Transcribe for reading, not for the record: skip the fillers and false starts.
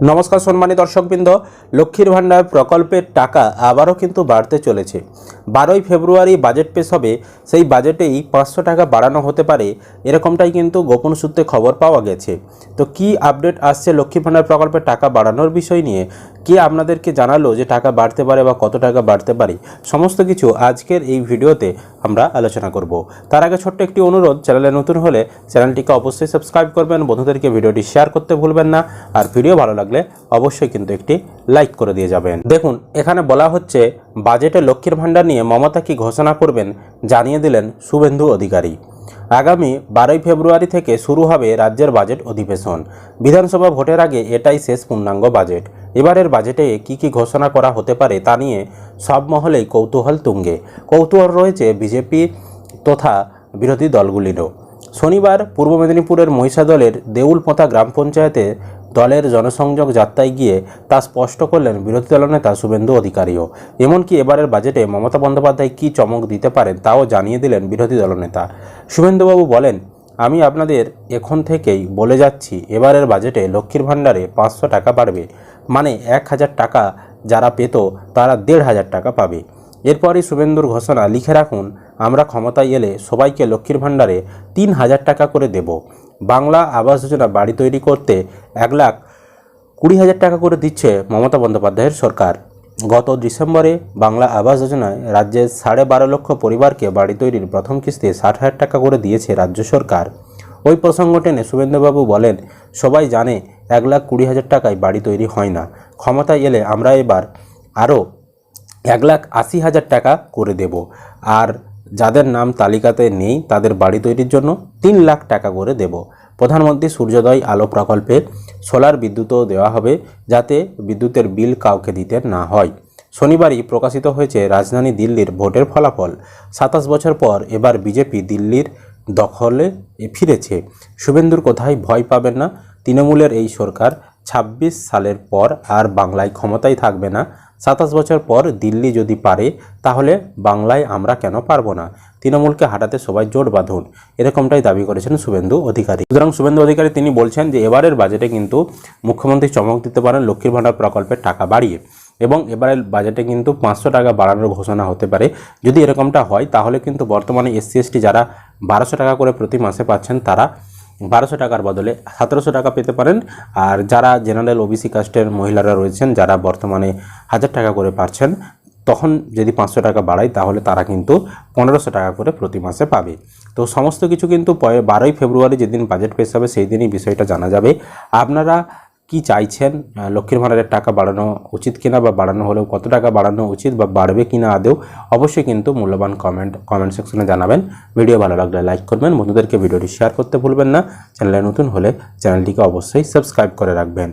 নমস্কার সম্মানিত দর্শকবৃন্দ, লক্ষ্মীর ভাণ্ডার প্রকল্পের টাকা আবারও কিন্তু বাড়তে চলেছে। 12ই ফেব্রুয়ারি বাজেট পেশ হবে, সেই বাজেটেই 500 টাকা বাড়ানো হতে পারে, এরকমটাই কিন্তু গোপন সূত্রে খবর পাওয়া গেছে। তো কি আপডেট আসছে লক্ষ্মীর ভাণ্ডার প্রকল্পের টাকা বাড়ানোর বিষয় নিয়ে, কে আপনাদেরকে জানালো যে টাকা বাড়তে পারে বা কত টাকা বাড়তে পারে, সমস্ত কিছু আজকের এই ভিডিওতে আমরা আলোচনা করব। তার আগে ছোট্ট একটি অনুরোধ, চ্যানেলে নতুন হলে চ্যানেলটিকে অবশ্যই সাবস্ক্রাইব করবেন, বন্ধুদেরকে ভিডিওটি শেয়ার করতে ভুলবেন না, আর ভিডিও ভালো লাগলে অবশ্যই কিন্তু একটি লাইক করে দিয়ে যাবেন। দেখুন, এখানে বলা হচ্ছে বাজেটে লক্ষ্মীর ভাণ্ডার নিয়ে মমতা কি ঘোষণা করবেন জানিয়ে দিলেন শুভেন্দু অধিকারী। আগামী 12ই ফেব্রুয়ারি থেকে শুরু হবে রাজ্যের বাজেট অধিবেশন। বিধানসভা ভোটের আগে এটাই শেষ পূর্ণাঙ্গ বাজেট। এবারের বাজেটে কি ঘোষণা করা হতে পারে তা নিয়ে সব মহলেই কৌতূহল তুঙ্গে। কৌতূহল রয়েছে বিজেপি তথা বিরোধী দলগুলিরও। শনিবার পূর্ব মেদিনীপুরের মহিষাদলের দেউলপোতা গ্রাম পঞ্চায়েতে দলের জনসংযোগ যাত্রায় গিয়ে তা স্পষ্ট করলেন বিরোধী দলনেতা শুভেন্দু অধিকারীও। এমনকি এবারের বাজেটে মমতা বন্দ্যোপাধ্যায় কী চমক দিতে পারেন তাও জানিয়ে দিলেন বিরোধী দলনেতা। শুভেন্দুবাবু বলেন, আমি আপনাদের এখন থেকেই বলে যাচ্ছি, এবারের বাজেটে লক্ষ্মীর ভাণ্ডারে 500 টাকা বাড়বে, মানে 1000 টাকা যারা পেত তারা 1500 টাকা পাবে। এরপরই শুভেন্দুর ঘোষণা, লিখে রাখুন, আমরা ক্ষমতায় এলে সবাইকে লক্ষ্মীর ভাণ্ডারে 3000 টাকা করে দেব। বাংলা আবাস যোজনা বাড়ি তৈরি করতে 1,20,000 টাকা করে দিচ্ছে মমতা বন্দ্যোপাধ্যায়ের সরকার। গত ডিসেম্বরে বাংলা আবাস যোজনায় রাজ্যের 12.5 লক্ষ পরিবারকে বাড়ি তৈরির প্রথম কিস্তি 60,000 টাকা করে দিয়েছে রাজ্য সরকার। ওই প্রসঙ্গ টেনে শুভেন্দুবাবু বলেন, সবাই জানে 1,20,000 টাকায় বাড়ি তৈরি হয় না। ক্ষমতায় এলে আমরা এবার আরও 1,80,000 টাকা করে দেব, আর যাদের নাম তালিকাতে নেই তাদের বাড়ি তৈরির জন্য 3 লাখ টাকা করে দেব। প্রধানমন্ত্রী সূর্যোদয় আলো প্রকল্পে সোলার বিদ্যুৎও দেওয়া হবে, যাতে বিদ্যুতের বিল কাউকে দিতে না হয়। শনিবারই প্রকাশিত হয়েছে রাজধানী দিল্লির ভোটের ফলাফল। 27 বছর পর এবার বিজেপি দিল্লির দখলে ফিরেছে। শুভেন্দুর কোথায় ভয় পাবেন না, তৃণমূলের এই সরকার 26 সালের পর আর বাংলায় ক্ষমতায় থাকবে না। 27 বছর পর দিল্লি যদি পারে, তাহলে বাংলায় আমরা কেন পারবো না? তৃণমূলকে হাঁটাতে সবাই জোট বাঁধুন, এরকমটাই দাবি করেছেন শুভেন্দু অধিকারী। সুতরাং শুভেন্দু অধিকারী তিনি বলছেন যে এবারের বাজেটে কিন্তু মুখ্যমন্ত্রী চমক দিতে পারেন লক্ষ্মীর ভাণ্ডার প্রকল্পের টাকা বাড়িয়ে, এবং এবারের বাজেটে কিন্তু 500 টাকা বাড়ানোর ঘোষণা হতে পারে। যদি এরকমটা হয় তাহলে কিন্তু বর্তমানে SC ST যারা 1200 টাকা করে প্রতি মাসে পাচ্ছেন, তারা 1200 টাকার বদলে 1700 টাকা পেতে পারেন। আর যারা জেনারেল OBC কাস্টের মহিলারা রয়েছেন, যারা বর্তমানে 1000 টাকা করে পাচ্ছেন, তখন যদি 500 টাকা বাড়ায় তাহলে তারা কিন্তু 1500 টাকা করে প্রতি মাসে পাবে। তো সমস্ত কিছু কিন্তু 12ই ফেব্রুয়ারি যেদিন বাজেট পেশ হবে সেই দিনই বিষয়টা জানা যাবে। আপনারা কি চাইছেন, লক্ষ্মীর ভাণ্ডারের টাকা বাড়ানো উচিত কিনা, বা বাড়ানো হলেও কত টাকা বাড়ানো উচিত, বা বাড়বে কিনা আদৌ, অবশ্যই কিন্তু মূল্যবান কমেন্ট সেকশনে জানাবেন। ভিডিও ভালো লাগলে লাইক করবেন, বন্ধুদেরকে ভিডিওটি শেয়ার করতে ভুলবেন না। চ্যানেলে নতুন হলে চ্যানেলটিকে অবশ্যই সাবস্ক্রাইব করে রাখবেন।